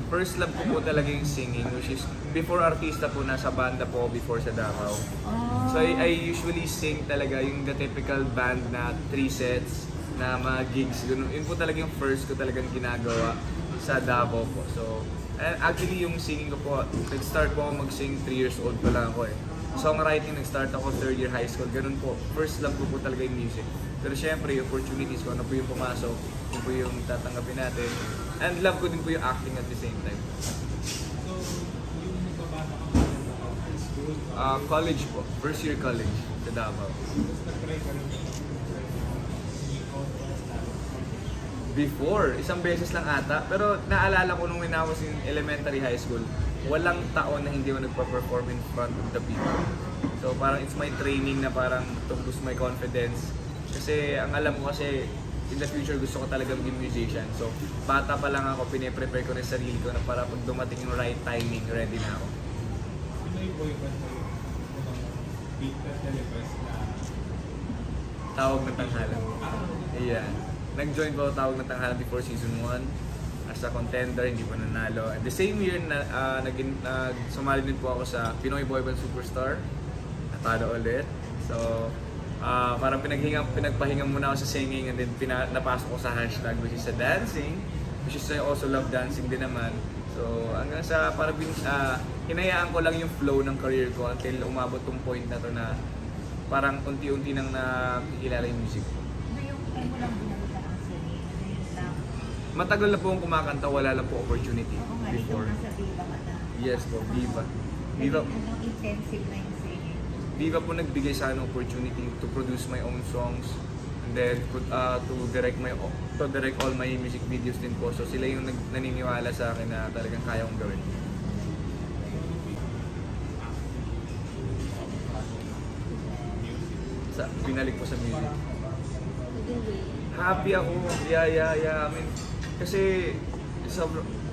First love ko po talaga yung singing, which is before artista po, nasa banda po before sa Davao. So I usually sing talaga yung the typical band na 3 sets na mga gigs. Yun po talaga yung first ko talagang ginagawa sa Davao po. So actually yung singing ko po, nag-start po ako mag-sing 3 years old pa lang ako eh. Songwriting, nag-start ako 3rd year high school, ganun po. First love ko po talaga yung music. Pero syempre, yung opportunities ko, ano po yung pumasok, ano po yung tatanggapin natin. And love ko din po yung acting at the same time. So, yung nagbabasa ka pa sa high school? College po. First year college sa Davao. Nag-try ka rin Before, isang beses lang ata. Pero naalala ko nung when I was in elementary high school, walang taon na hindi ko nagpa-perform in front of the people. So parang it's my training na parang to boost my confidence. Kasi ang alam ko kasi in the future gusto ko talaga maging musician. So bata pa lang ako, pine-prepare ko na yung sarili ko na para pag dumating yung right timing, ready na ako. Sino yung boyfriend mo yung beat ka telepress na Tawag ng Tanghalan. Ayan. Nag-join ko Tawag ng Tanghalan before season 1. As a contender, hindi pa nanalo. At the same year, sumali din po ako sa Pinoy Boy Band Superstar. Natalo ulit. So, parang pinagpahinga muna ako sa singing and then napasok ko sa hashtag which is sa dancing. Which is I also love dancing din naman. So, hanggang sa parang hinayaan ko lang yung flow ng career ko until umabot tong point na to na parang unti-unti nang nakikilala yung music ko. Matagal na po akong kumakanta, wala lang po opportunity before. Yes po, Viva. Viva. Intensive na yung singing. Viva po nagbigay sa akin ng opportunity to produce my own songs and then to direct all my music videos din po. So sila yung naniniwala sa akin na talagang kaya kong gawin. Binalik ko sa music. Happy ako. Yeah. I mean, kasi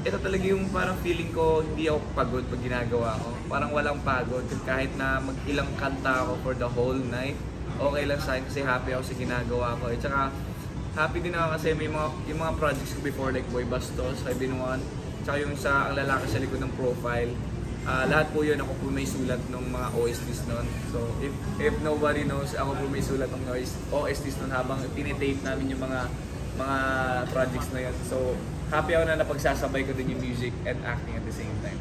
ito talaga yung parang feeling ko hindi ako pagod pag ginagawa ko. Parang walang pagod. Kahit na mag-ilang kanta ako for the whole night, okay lang sa akin kasi happy ako sa ginagawa ko. At saka happy din ako kasi may yung mga projects ko before like Boy Bastos, I've been one. Tsaka yung sa Ang Lalaki sa Likod ng Profile. Lahat po yun, ako po may sulat ng mga OSTs nun. So if nobody knows, ako po may sulat ng OSTs nun habang tinitape namin yung mga projects na yun. So happy ako na napagsasabay ko din yung music and acting at the same time.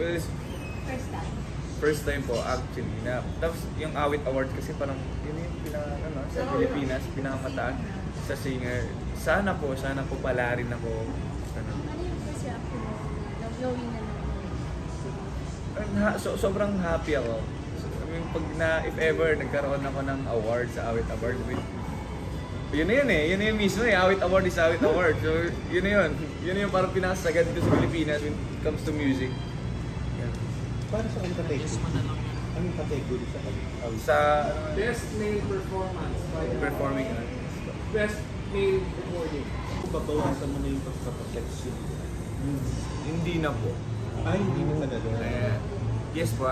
Well, first time po actually na. Tapos yung Awit Award kasi parang yun yung sa Pilipinas, pinakamataas sa singer. Sana po pala rin ako. Ano yung kasi ako na-glowing na naman? Sobrang happy ako. If ever nagkaroon ako ng award sa Awit Award, yun na yun eh. Yun na yun mismo eh. Awit Award is Awit Award. So yun na yun. Yun na yung parang pinakasagad dito sa Pilipinas when it comes to music. Yeah. Para sa anong category? Anong category sa Awit? Sa Best Male Performance by performing artist. Best Male Recording. Babawasan mo na yung pagkapag-section. Hindi na po. Ay, hindi na talaga. Yes po.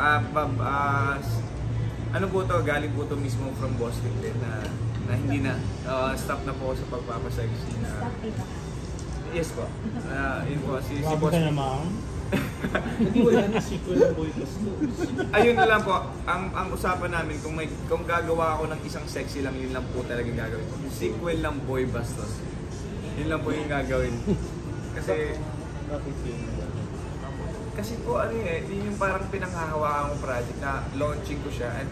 Ano po to? Galing po to mismo from Boston din na hindi na. Stop na po sa pagpapasexy na. Yes po. Yun po. Si Boss. Hindi wala na sequel ng Boy Bastos. Ayun na lang po. Ang usapan namin kung gagawa ako ng isang sexy lang, yun lang po talagang gagawin. Sequel ng Boy Bastos. Yun lang po yung gagawin. Kasi po yun yung parang pinanghahawakan kong project na launching ko siya at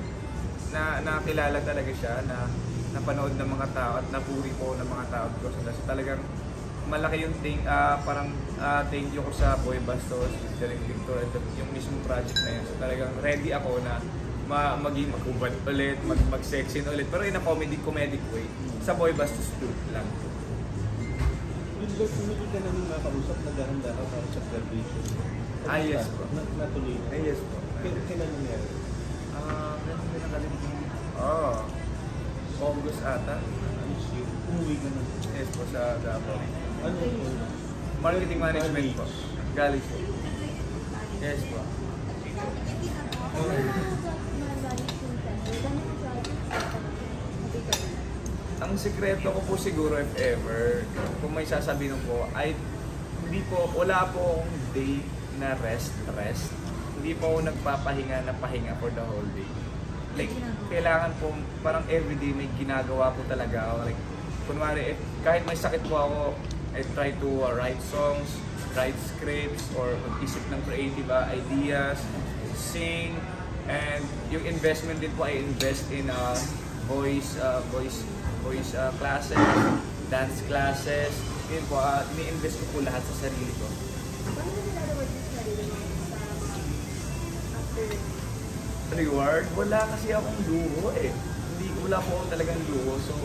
nakilala talaga siya na napanood ng mga tao at napuri po ng mga tao ko. So talagang malaki yung thank you ko sa Boy Bastos, Direct Victor, at yung mismong project na yun. So talagang ready ako na maging magubad ulit, mag-sexy ulit, pero in a comedic way. Sa Boy Bastos 2 lang. Hindi ka namin makausap, naghahanda ka para sa graduation. Yes po. Natuloy na. Yes po. Kailan nangyari? Meron din nakalimutan. August ata. Umuwi ka na. Yes po, sa Davao. Ano? Marketing management po. Galing po. Yes po. Ang ang sikreto ko po siguro if ever, kung may sasabihin ko, wala po akong day na rest. Hindi po ako nagpapahinga na pahinga for the whole day. Like, kailangan po, parang everyday may ginagawa po talaga ako. Like, kunwari, kahit may sakit po ako, I try to write songs, write scripts, or mag-isip ng creative ideas, sing, and yung investment din po, I invest in voice classes, dance classes. Yun po, ni-invest ko po lahat sa sarili ko. Paano mo nilalawag yung sarili mo after? Reward? Wala kasi akong luho eh. Wala po ako talagang luho. So,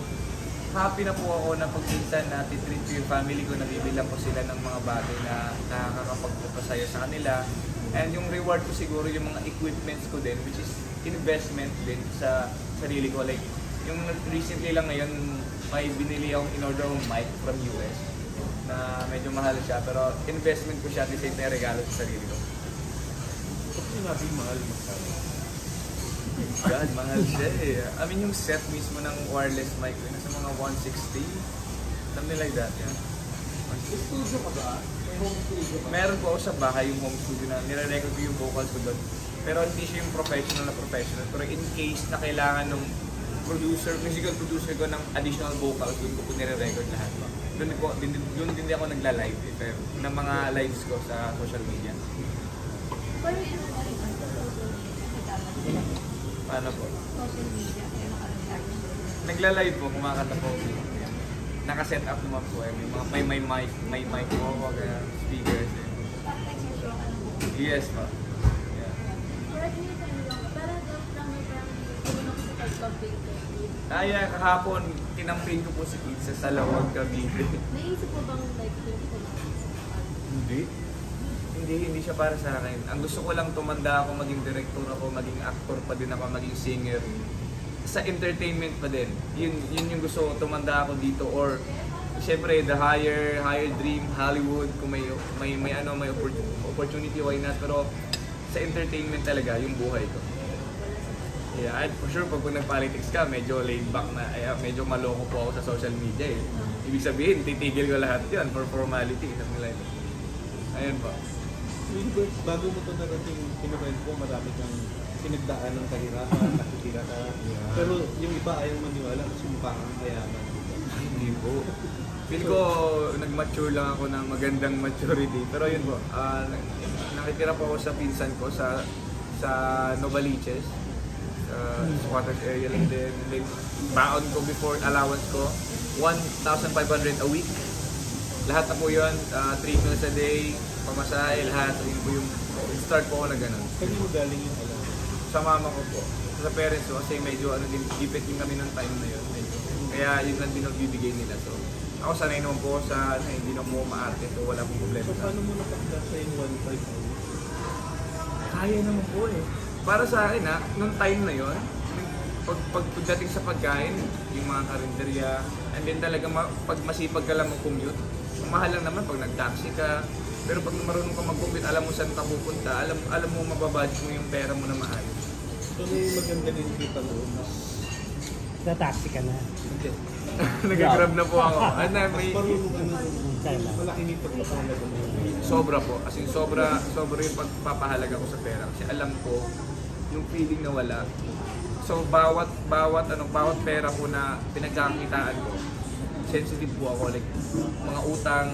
happy na po ako na pag minsan natitreat ko yung family ko, nabibilang ko sila ng mga bagay na nakakapagpapasaya sa kanila. And yung reward ko siguro yung mga equipments ko din, which is investment din sa sarili ko. Like, yung recently lang ngayon, may binili akong in-order ng mic from US na medyo mahal siya, pero investment ko siya at the same time regalo sa sarili ko. Pag sinabi mahal, magkano? God, mahal siya eh. I mean, yung set mismo ng wireless mic ko, nasa mga 160. Something like that, yeah. Studio ka ba? May home studio ba? Meron po ako sa bahay yung home studio na nire-record ko yung vocals ko doon. Pero hindi siya yung professional. Pero in case na kailangan ng musical producer ko ng additional vocals, doon ko po nire-record lahat. Doon din ako nagla-live ng mga lives ko sa social media. Pero yun ang galing ang Paano po? social media, kaya makarami. Nagla-live po, kumakanta po. Naka-set up naman po eh. May mic po ako, speakers. Eh. Parang nagsishow ka ng buhay. Yes po. Yeah. Correct me if I'm wrong, parang lang may parang tulong sa pag-campaign ko. Yeah, kahapon, kinampaign ko po si Pizza sa Lawag, Cavite. Naisip mo bang like hindi ko lang Hindi siya para sa akin. Ang gusto ko lang tumanda ako, maging director ako, maging actor pa din ako, maging singer. Sa entertainment pa din. Yun yung gusto ko, tumanda ako dito. Or, syempre, the higher dream, Hollywood, kung may opportunity, why not? Pero, sa entertainment talaga, yung buhay ko. Yeah, and for sure, pag nag-politics ka, medyo laid back na, medyo maloko po ako sa social media eh. Ibig sabihin, titigil ko lahat yan for formality, something like that. Ayun po. Bago mo ito narating, kinuwento ko, marami kang pinagdaan ng kahirapan, nakikita ka. Pero yung iba ayaw maniwala kasi mukha kang mayaman. Hindi po. Feel ko nag-mature lang ako ng magandang maturity. Pero yun po, nakitira po ako sa pinsan ko sa Novaliches. Sa squatters area lang din. Like, baon ko before allowance ko, 1,500 a week. Lahat na po yun, 3 meals a day, pamasahe, lahat. Yun po yung start po ako na ganun. Kasi mo galing yung alam. Sa mama ko po, sa parents ko, kasi medyo gipit din kami ng time na yun. Medyo. Kaya yun lang din ang bibigay nila. So, ako sanay naman po sa hindi na po maarte, so wala pong problema. So paano mo napagkasa yung 1,500? Kaya naman po eh. Para sa akin nung time na yun, pagdating sa pagkain, yung mga karinderya, and then talaga pag masipag ka lang mag-commute, mahal lang naman pag nag-taxi ka. Pero pag marunong ka mag-commute, alam mo saan ka pupunta, alam mo mababudget mo yung pera mo na maayos. So may maganda din kita doon. Na-taxi ka na. Hindi. Nag-grab na po ako. Mas May marunong ka na doon. Kailan? Malaking ipag na pangalaga mo. sobra po. As in, sobra yung pagpapahalaga ko sa pera. Kasi alam ko yung feeling na wala. So bawat pera ko na pinagkakitaan ko, sensitive po ako. Like mga utang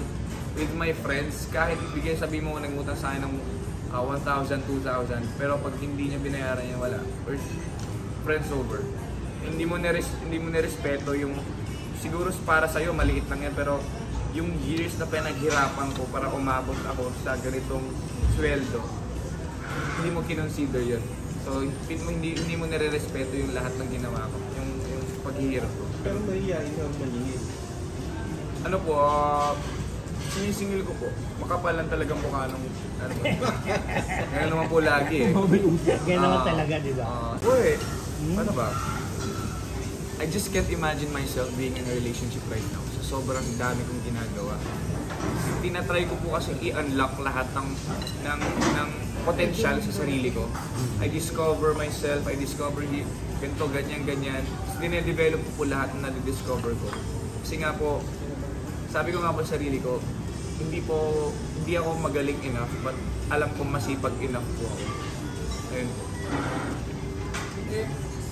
with my friends, kahit ibigay sabihin mo nang-utang sa akin ng 1,000, 2,000, pero pag hindi niya binayaran niya, wala. Or friends over. Hindi mo nirespeto yung siguro para sa iyo maliit lang yan, pero yung years na pinaghirapan ko para umabot ako sa ganitong sweldo, hindi mo kinonsider yun. So hindi mo nire-respeto yung lahat ng ginawa ko, yung paghihirap ko. Pero mahihayin ka maningin. Ano po, sinisingil ko po. Makapal lang talagang mukha nung ano po. Ganyan naman po lagi eh. Ganyan naman talaga, di ba? Uy, ano ba? I just can't imagine myself being in a relationship right now. So sobrang dami kong ginagawa. Tinatry ko po kasi i-unlock lahat ng potential sa sarili ko. I discover myself, I discover ganito, ganyan, ganyan. Tapos dinedevelop ko po lahat na na-discover ko. Kasi nga po, sabi ko nga po sa sarili ko, hindi ako magaling enough, but alam ko masipag enough po ako. Ayun. Eh,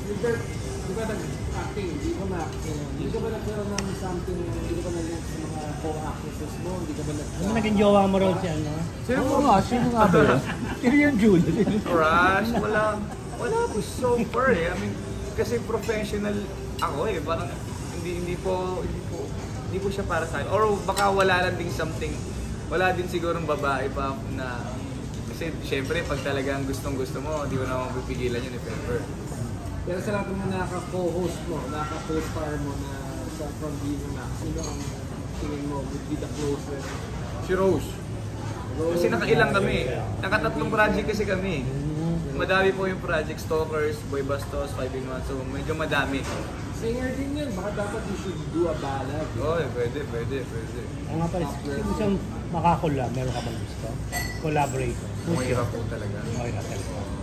Gilbert, di ba nag-acting? Hindi ko na-acting. Hindi ka ba nagkaroon ng something, hindi ka ba nag-link sa mga co-actresses mo? Hindi ka ba Ano naging jowa mo raw siya, no? Oo nga, sino nga ba yun? Sino yung June? Rush, wala po so far eh. I mean, kasi professional ako eh. Parang hindi po siya para sa akin. Or baka wala lang ding something, wala din sigurong babae pa na, kasi syempre pag talagang gustong-gusto mo, hindi mo naman pipigilan yun eh, Pepper. Pero sa lahat ng naka-co-host mo, naka-co-star mo na from Viva Max, sino ang tingin mo would be the closest? Si Rose. Kasi nakailang kami. Nakatatlong project kasi kami. Madami po yung project, Stalkers, Boy Bastos, 5-in-1, so medyo madami. Singer din yun, baka dapat you should do a ballad. Oo, pwede. Ang nga pala, kung saan makakollab, meron ka bang gusto? Collaborator. Moira po talaga. Okay na talaga.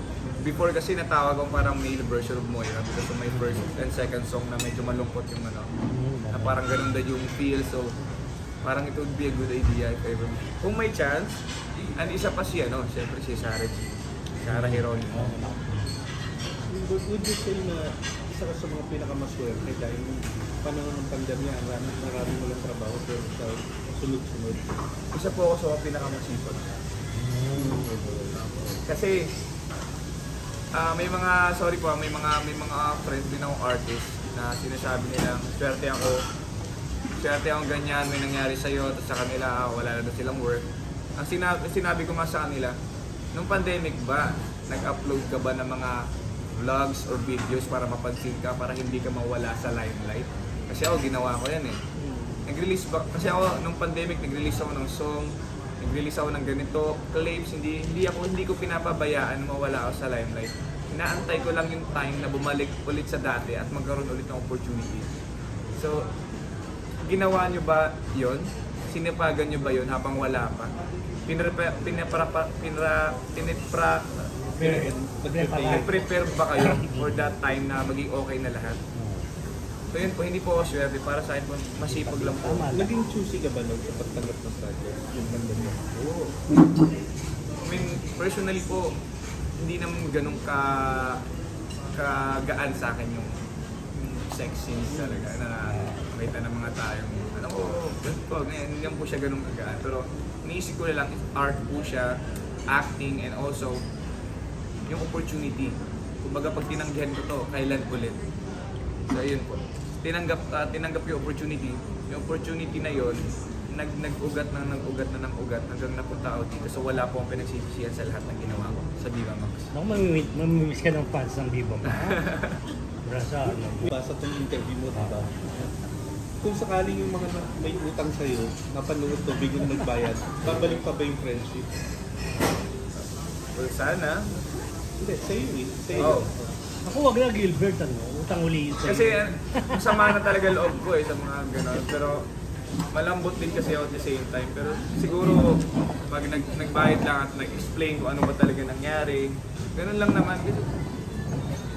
Before kasi natawag akong parang male version of Moira because of my first and second song na medyo malungkot yung ano. Na parang ganun din yung feel, so parang it would be a good idea if ever. Kung may chance, and isa pa si syempre si Sarah Heronimo. Would you say na isa ka sa mga pinakamaswerte dahil panahon ng pandemya, marami mo lang trabaho pero sa sunod-sunod? Isa po ako sa mga pinakamasipag. Kasi may mga friends din akong artist na sinasabi nilang swerte akong ganyan, may nangyari sa'yo, tapos sa kanila wala na silang work. Ang sinabi ko nga sa kanila, nung pandemic ba, nag-upload ka ba ng mga vlogs or videos para mapansin ka, para hindi ka mawala sa limelight? Kasi ako, ginawa ko yan eh. Kasi ako, nung pandemic, nag-release ako ng song, nag-release ako ng ganito, claims, hindi ko pinapabayaan na mawala ako sa limelight. Inaantay ko lang yung time na bumalik ulit sa dati at magkaroon ulit ng opportunity. So, ginawa nyo ba yun? Sinipagan nyo ba yun habang wala pa? Prepare ba kayo for that time na maging okay na lahat? So yun po, hindi po ako swerte. Para sa akin po, masipag lang po. Naging choosy ka ba sa pagtanggap ng project? Yung pandemya? Oo. I mean, personally po, hindi naman ganun kagaan sa akin yung sex scenes talaga na makita ng mga tayong hindi naman po siya ganun kagaan. Pero iniisip ko na lang, art po siya, acting, and also yung opportunity. Kumbaga pag tinanggihan ko to, kailan ulit? So ayun po. Tinanggap yung opportunity. Yung opportunity na yon, nag-ugat hanggang napunta ako dito. So wala po akong pinagsisisihan sa lahat ng ginawa ko sa Viva Max. Naku, mamimiss ka ng fans ng Viva Max. Brasa, Basa itong interview mo, diba? Kung sakaling yung mga may utang sa'yo, napanood to, biglang nagbayad, babalik pa ba yung friendship? Well, sana. Hindi, sa'yo eh. Sa'yo. Oh. Ako wag na Gilbert, utang ulihin sa'yo. Kasi masama na talaga loob ko sa mga gano'n. Pero malambot din kasi ako at the same time. Pero siguro, pag nagbayad lang at nag-explain kung ano ba talaga nangyari, ganun lang naman.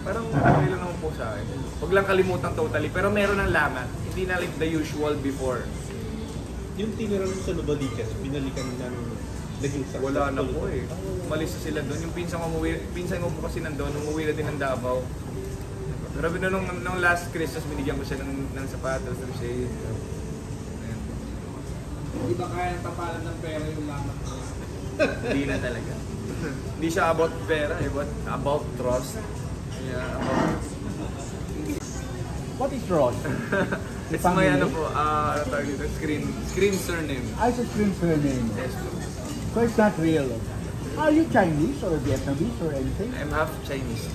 Parang okay lang naman po sa akin. Huwag lang kalimutan totally, pero meron ng laman. Hindi na like the usual before. Yung tinira mo sa Novaliches, binalikan na naging successful. Wala na po eh. Umalis na sila doon. Yung pinsan ko po kasi nandun, umuwi na din ng Davao. Pero nung last Christmas, binigyan ko siya ng sapatos, ng shade. Hindi ba kaya tapalan ng pera yung lamat mo? Hindi na talaga. Hindi siya about pera, but about trust. Yeah, about... What is Ross? It's my screen surname. I said screen surname. Yes, po. So it's not real. Are you Chinese or Vietnamese or anything? I'm half Chinese.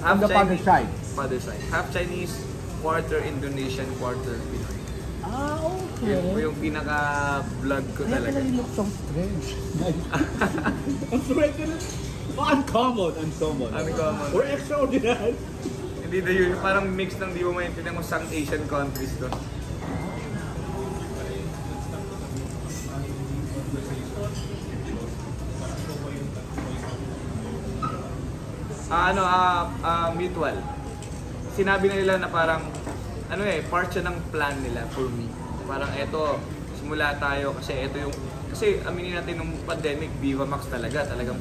On the father side. Father side. Half Chinese, quarter Indonesian, quarter Pinoy. Ah, okay. Yan po yung pinaka-vlog ko Kaya talaga. pala you look so strange. Ang strange ka na. Uncommon. Uncommon. Or extraordinary. Hindi na yun, parang mix ng di mo maintindihan kung saan Asian countries to. Mutual. Sinabi na nila na parang, part siya ng plan nila for me. Parang eto, simula tayo kasi aminin natin nung pandemic, Viva Max talagang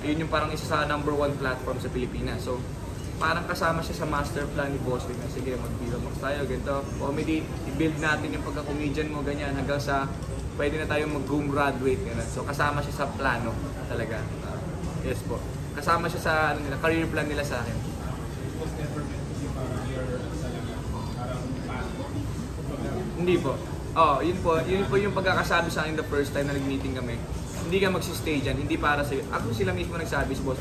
yun yung parang isa sa number 1 platform sa Pilipinas. So, parang kasama siya sa master plan ni Boss Vic na sige, mag-Viva Max tayo, ganito, comedy, i-build natin yung pagka-comedian mo, ganyan, hanggang sa pwede na tayong mag-graduate, ganun. So, kasama siya sa plano talaga. Yes po. Kasama siya sa career plan nila sa akin. Hindi po. Yun po yung pagkakasabi sa akin the first time na nag-meeting kami. Hindi ka magsistay dyan, hindi para sa'yo. Ako sila mismo nagsabi sa boss,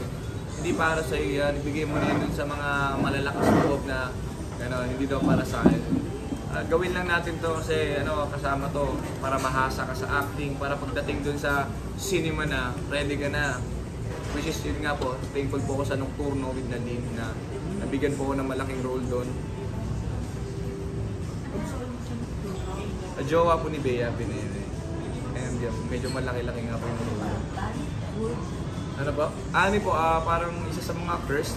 hindi para sa'yo yan, ibigay mo na yun sa mga malalakas loob na hindi daw para sa akin. Gawin lang natin to kasi kasama to para mahasa ka sa acting, para pagdating dun sa cinema na, ready ka na. Which is yun nga po, thankful po ako sa Nocturno with Nadine na nabigyan po ako ng malaking role doon. Jowa po ni Bea Pinere. And medyo malaki-laki nga po yung role. Ano ba? Parang isa sa mga first.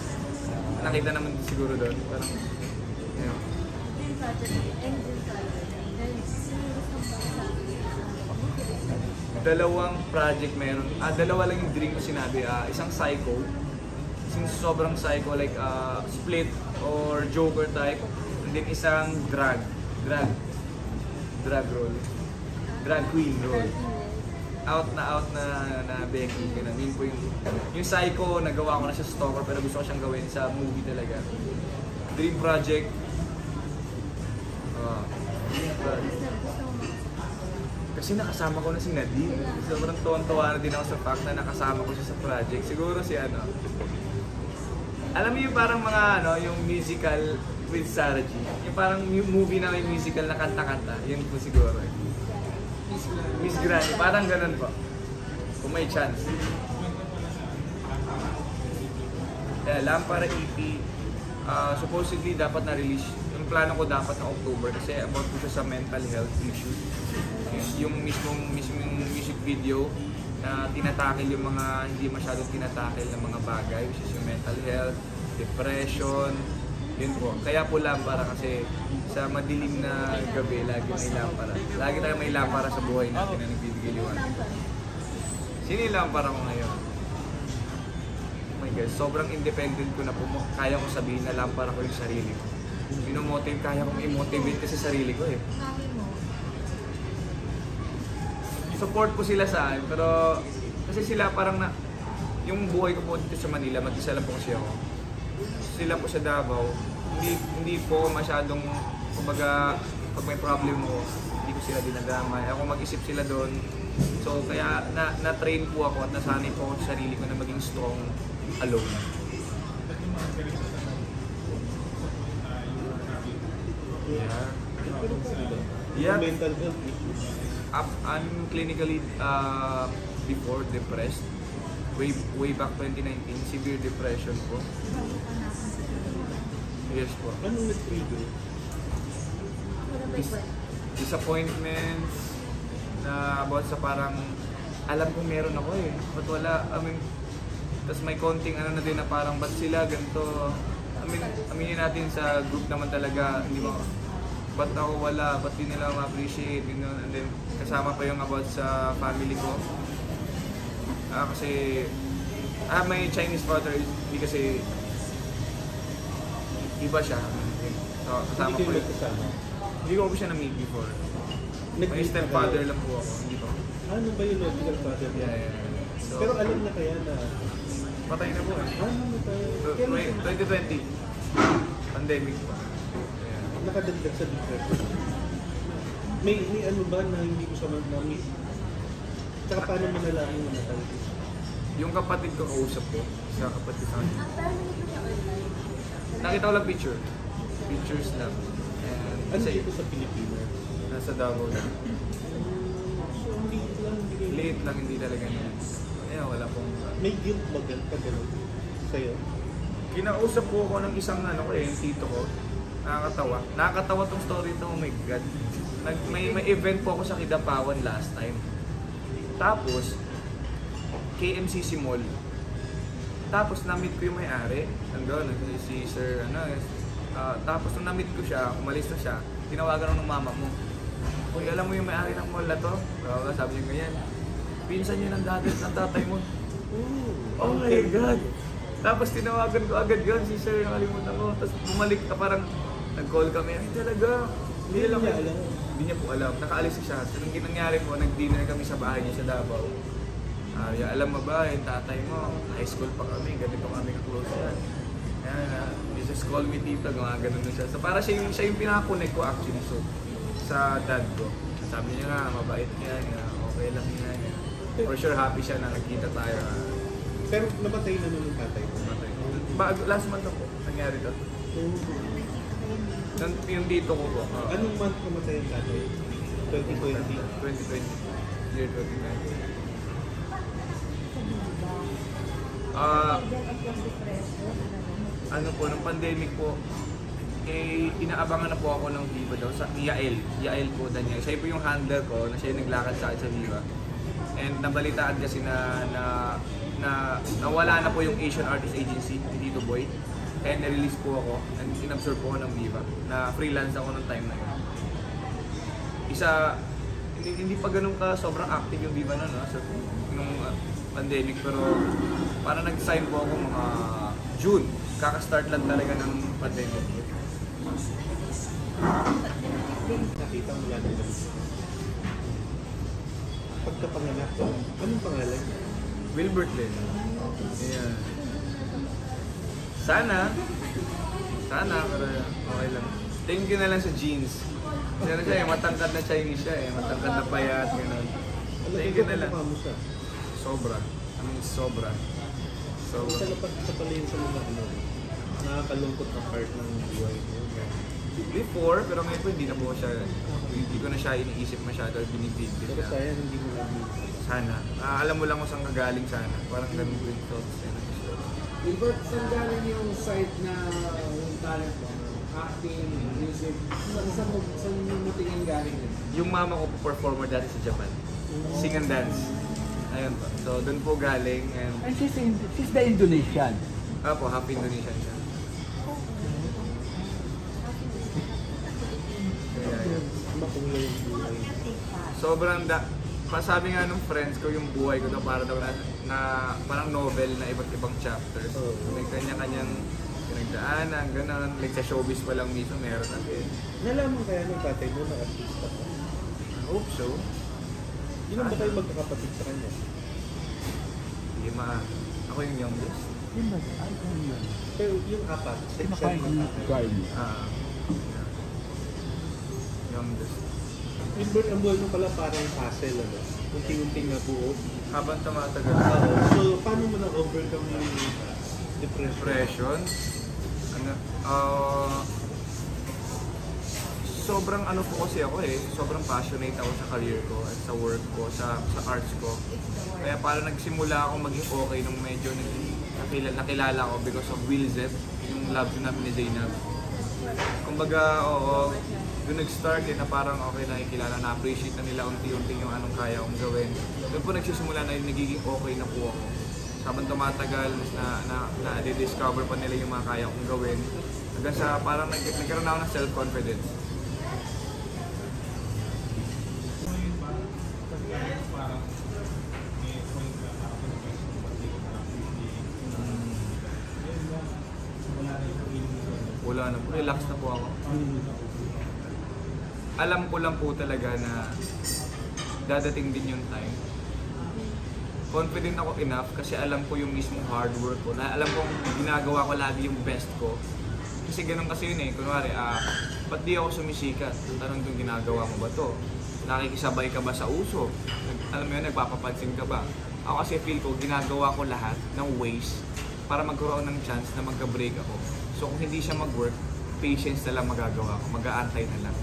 Nakita naman siguro doon. Parang, yeah. Dalawang project meron. Dalawa lang yung dream ko sinabi. Isang psycho. Since sobrang psycho, like split or Joker type. And then isang drag role. Drag queen role. Out na Becky. Ganun. Yun po yung psycho, nagawa ko na siya stalker pero gusto ko siyang gawin sa movie talaga. Dream project. Kasi nakasama ko na si Nadine. Sobrang tuwang-tuwa na din ako sa fact na nakasama ko siya sa project. Siguro si alam mo yung parang mga yung musical with Sarah G. Yung parang movie na may musical na kanta-kanta. Yun po siguro. Miss Granny. Parang ganun po. Kung may chance. Lampara EP. Supposedly dapat na-release. Yung plano ko dapat na October kasi about ko siya sa mental health issue. Yung mismong music video na tinatakil yung mga hindi masyadong tinatakil ng mga bagay, which is yung mental health, depression, yun po. Kaya po lampara kasi sa madilim na gabi, lagi may lampara. Lagi tayo may lampara sa buhay natin na nagbibigay liwanag. Sino yung lampara ko ngayon? Oh my God, sobrang independent ko na po. Kaya ko sabihin na lampara ko yung sarili ko. Kaya kong i-motivate kasi sarili ko eh. Support po sila sa akin, pero kasi sila parang yung buhay ko po dito sa Manila, mag-isa lang po kasi ako. Sila po sa Davao, hindi po masyadong, kumbaga, pag may problem ko, hindi ko sila dinadamay. Ako mag-isip sila doon. So, kaya na-train po ako at nasanay po ako sa sarili ko na maging strong alone. Yeah. Mental health issues. I'm clinically before depressed. Way back 2019, severe depression po. Yes po. Anong nag-trigger? Disappointments na about sa parang alam kong meron ako eh. Ba't wala? Tas may konting na din na parang ba't sila ganito? Aminin natin sa group naman talaga, hindi mo ba't ako wala, ba't di nila ma-appreciate, and then kasama pa yung about sa family ko. Kasi may Chinese father, hindi kasi iba siya. So, kasama ko yun. Hindi ko siya na-meet before. May stepfather lang po ako, hindi po. Ano ba yung logical father niya? Yeah. So, pero alam na kaya na patay na po eh. Namatay. 2020, pandemic pa. Nakadagdag sa depression. May ano ba na hindi ko sa na-meet? Tsaka paano mo nalaman mo natal? Yung kapatid ko kausap ko, sa kapatid sa akin. Nakita ko lang pictures lang. And Ano dito sa Pilipinas? nasa Davao lang. So, hindi Late lang, hindi talaga na. Kaya wala pong... May guilt ba pag gano'n sa'yo? Kinausap po ako ng isang yung tito ko. Nakakatawa tong story ito, oh my God. May event po ako sa Kidapawan last time. Tapos, KMCC Mall. Tapos na-meet ko yung may-ari, nandun, si Sir, tapos nung na-meet ko siya, umalis na siya, tinawagan ng mama mo. Uy, alam mo yung may-ari ng mall na to? Sabi niya ganyan, pinsan niya ng dati ng tatay mo. Oh my God! Tapos tinawagan ko agad yun, si Sir, nakalimutan ko. Tapos bumalik ka, parang nag-call kami. Ay talaga, hindi niya po alam. Nakaalis siya. So nung nangyari po, nag-dinner kami sa bahay niya sa Davao. Alam mo ba, yung tatay mo, high school pa kami, ganito kami ka-close yan. You just call me tita, ganun na siya. So para siya yung pinaka-connect ko actually sa dad ko. Sabi niya nga, mabait niya, okay lang niya. For sure, happy siya na nagkita tayo. Pero namatay na nun yung tatay mo. Last month na po, nangyari to. Yung dito ko po. Anong month namatay yung tatay? 2020? 2020. Year 2020. Ano po, nung pandemic po, inaabangan na po ako ng Viva daw sa Yael po Daniel. Siya po yung handler ko na siya yung naglakad sa akin sa Viva. And nabalitaan kasi na nawala na po yung Asian Artist Agency ni Tito Boy. Kaya na-release po ako and inabsorb po ako ng Viva na freelance ako ng time na yun. Hindi pa ganun ka sobrang active yung Viva na nung pandemic, pero para nag-sign po ako mga June. Kaka-start lang talaga ng pandemic. Nakita mo lang nila. Pagkapanganak ko, anong pangalan? Wilbert Len. Yeah. Sana, pero okay lang. Thank you na lang sa jeans. Kasi siya, matangkad na Chinese siya matangkad na payat, gano'n. Thank you na lang. Sobra. Sobra. Isa pala yun sa mga nakakalungkot na part ng buhay mo. Before, pero ngayon po hindi na po siya, hindi ko na siya iniisip masyado or binibigit. Pero sayang hindi mo lang. Sana. Alam mo lang kung saan kagaling sana. Parang ganun ko yung thoughts. Wilbert, saan galing yung side na yung talent mo? Acting, music, saan mo tingin galing yun? Yung mama ko po performer dati sa Japan. Sing and dance. Ayun po. So doon po galing and she's the Indonesian. po, half Indonesian siya. Makuha yung buhay. Sobrang sabi nga nung friends ko, yung buhay ko daw para daw na parang novel na iba't ibang chapters. May kanya-kanyang pinagdaanan, gano'n. Like sa showbiz pa lang mismo, meron natin. Nalaman kaya ng tatay mo na artista ka? I hope so. Ilan ba tayo magkakapatid sa kanya? 5. Ako yung youngest. Pero yung apat, section ng tatay. Youngest. Wilbert, ang buhay mo pala parang puzzle, unting-unting nabuo. Habang tumatagal. So, paano mo na-overcome yung depression? Sobrang po kasi ako sobrang passionate ako sa career ko at sa work ko, sa arts ko. Kaya parang nagsimula ako maging okay nung medyo nakilala ko because of Will Zep, yung love team namin ni Zainab. Kumbaga, doon nag-start na parang okay, nakikilala, na-appreciate na nila unti-unti yung anong kaya kong gawin. Doon po nagsisimula na nagiging okay na po ako. Habang tumatagal, na-discover pa nila yung mga kaya kong gawin. Hanggang sa parang nagkaroon ako ng self-confidence. Wala na po, relax na po ako. Alam ko lang po talaga na dadating din yung time. Confident ako enough kasi alam ko yung mismong hard work ko. Na alam kong ginagawa ko lagi yung best ko. Kasi ganun kasi yun kunwari, ba't di ako sumisikat? Tanong kung ginagawa mo ba to? Nakikisabay ka ba sa uso? Alam mo yun, nagpapapansin ka ba? Ako kasi feel ko, ginagawa ko lahat ng ways para magkaroon ng chance na magka-break ako. So kung hindi siya mag-work, patience na lang magagawa ko, mag-aantay na lang.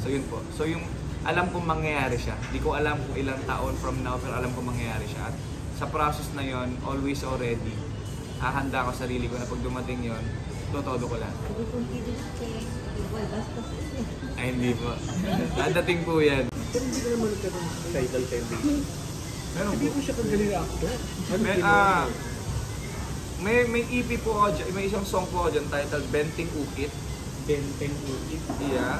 So yun po. So yung alam kong mangyayari siya. Hindi ko alam kung ilang taon from now, pero alam kong mangyayari siya. At sa process na yon, always already, hahanda ko sarili ko na pag dumating yon, todo ko lang. Ay hindi po. Dadating po yan. Pero hindi ka naman nagkaroon ng tidal tendency. Meron Hindi po. ko siya kagaling actor. May EP po ako dyan, may isang song po ako dyan titled Benting Ukit. Benteng Ukit. Yeah.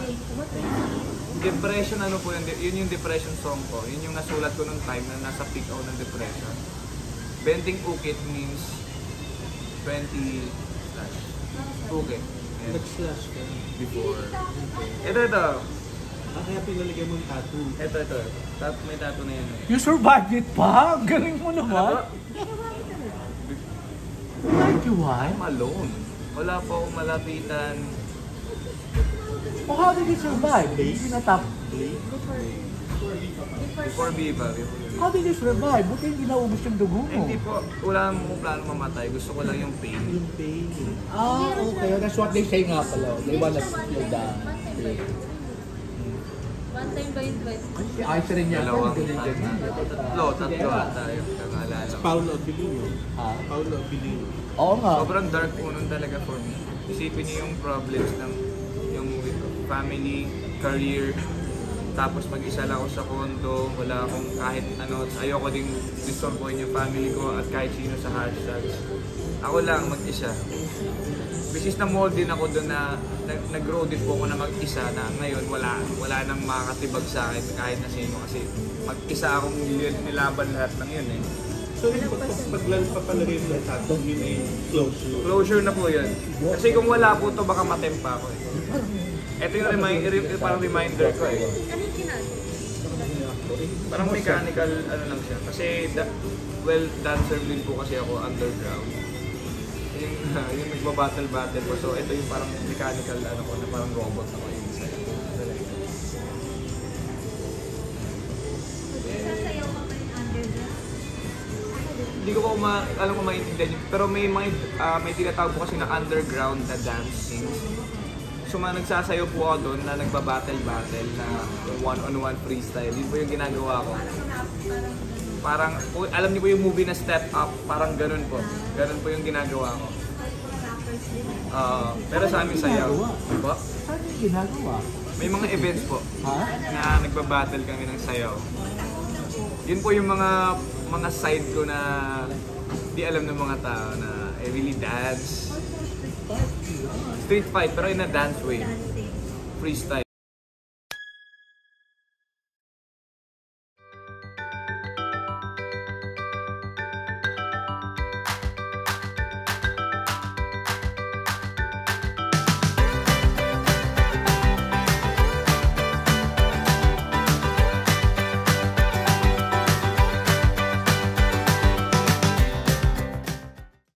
Depression ano po yun yung depression song ko. Yun yung nasulat ko nung time na nasa peak ako ng depression. Benting Ukit means 20 slash ukit. And Nag-slash ka. before. Ito. Ah, kaya pinalagyan mo yung tattoo. Ito. May tattoo na yun. You survived it pa? Galing mo Ano naman. Like you, why? I'm alone. Wala po akong malapitan. Oh, how did you survive? In a top play? Before Viva. How did you survive? Buti hindi naubos yung dugo mo. Hindi po, wala akong plano mamatay. Gusto ko lang yung pain. Yung pain. Ah, okay. That's what they say nga pala. They wanna slow down. One time ba yung twice? Si Ice rin yan. Dalawang Ganun din. tatlo ata yung kakaalala. Paulo Abilino. Ha? Paulo Abilino. Oo nga. Sobrang dark po nun talaga for me. Isipin niyo yung problems ng yung family, career, tapos mag-isa lang ako sa condo, wala akong kahit ano, ayoko ding disturbuhin yung family ko at kahit sino sa hashtags. Ako lang mag-isa. Bisis na mold din ako doon na nag-grow din po ako na mag-isa na ngayon wala nang makakatibag sa akin kahit na sino kasi mag-isa akong nilaban lahat ng yun eh. So yung paglalagay mo ng tattoo, yun ay closure. Closure na po yun. Kasi kung wala po to baka matempa ako eh. Ito yung parang reminder ko eh. Ano yung ginagawa? Parang mechanical ano lang siya. Kasi dancer din po kasi ako underground. Yung nagba-battle po. So ito yung parang mechanical ano ko na parang robot ako inside. Sasayaw ka pa rin underground? Hindi ko po alam kung maintindihan yun. Pero may tinatawag po kasi na underground na dancing. So nagsasayaw po ako doon na nagba-battle na one-on-one freestyle. Yun po yung ginagawa ko. Parang, alam niyo po yung movie na Step Up, parang ganun po. Ganun po yung ginagawa ko. Pero sa amin sayaw. Po? Saan yung ginagawa? May mga events po Ha? na nagba-battle kami ng sayaw. Yun po yung mga side ko na di alam ng mga tao na I really dance. Street fight pero in a dance way. Freestyle.